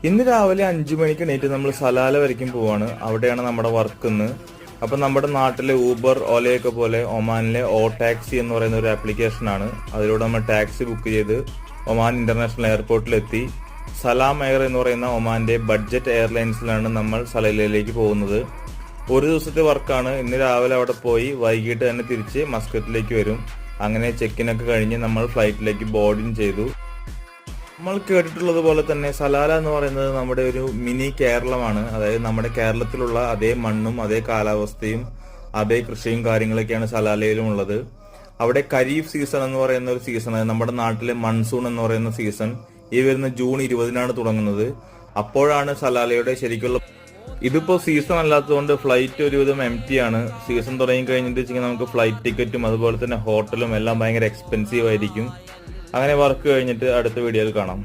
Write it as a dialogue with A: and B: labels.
A: ഇന്ന് രാവിലെ 5 മണിക്ക് എണീറ്റ് നമ്മൾ സലാല വരയ്ക്കും പോവാണ്. അവിടെയാണ് നമ്മുടെ വർക്ക് ഇന്ന്. അപ്പം നമ്മുടെ നാട്ടിലെ ഊബർ ഓലയൊക്കെ പോലെ ഒമാനിലെ ഓ ടാക്സി എന്ന് പറയുന്ന ഒരു ആപ്ലിക്കേഷനാണ്. അതിലൂടെ നമ്മൾ ടാക്സി ബുക്ക് ചെയ്ത് ഒമാൻ ഇന്റർനാഷണൽ എയർപോർട്ടിലെത്തി. സലാം എയർ എന്ന് പറയുന്ന ഒമാന്റെ ബഡ്ജറ്റ് എയർലൈൻസിലാണ് നമ്മൾ സലയിലേക്ക് പോകുന്നത്. ഒരു ദിവസത്തെ വർക്കാണ്. ഇന്ന് രാവിലെ അവിടെ പോയി വൈകിട്ട് തന്നെ തിരിച്ച് മസ്കറ്റിലേക്ക് വരും. അങ്ങനെ ചെക്കിനൊക്കെ കഴിഞ്ഞ് നമ്മൾ ഫ്ലൈറ്റിലേക്ക് ബോർഡിങ് ചെയ്തു. നമ്മൾ കേട്ടിട്ടുള്ളത് പോലെ തന്നെ സലാല എന്ന് പറയുന്നത് നമ്മുടെ ഒരു മിനി കേരളമാണ്. അതായത് നമ്മുടെ കേരളത്തിലുള്ള അതേ മണ്ണും അതേ കാലാവസ്ഥയും അതേ കൃഷിയും കാര്യങ്ങളൊക്കെയാണ് സലാലയിലും ഉള്ളത്. അവിടെ ഖരീഫ് സീസൺ എന്ന് പറയുന്ന ഒരു സീസൺ, നമ്മുടെ നാട്ടിലെ മൺസൂൺ എന്ന് പറയുന്ന സീസൺ ഈ വരുന്ന ജൂൺ 20 തുടങ്ങുന്നത്. അപ്പോഴാണ് സലാലയുടെ ശരിക്കുള്ള. ഇതിപ്പോ സീസൺ അല്ലാത്തതുകൊണ്ട് ഫ്ലൈറ്റ് ഒരുവിധം എംറ്റി ആണ്. സീസൺ തുടങ്ങി കഴിഞ്ഞിട്ട് വെച്ചാൽ നമുക്ക് ഫ്ലൈറ്റ് ടിക്കറ്റും അതുപോലെ തന്നെ ഹോട്ടലും എല്ലാം ഭയങ്കര എക്സ്പെൻസീവ് ആയിരിക്കും. അങ്ങനെ വർക്ക് കഴിഞ്ഞിട്ട് അടുത്ത വീഡിയോയിൽ കാണാം.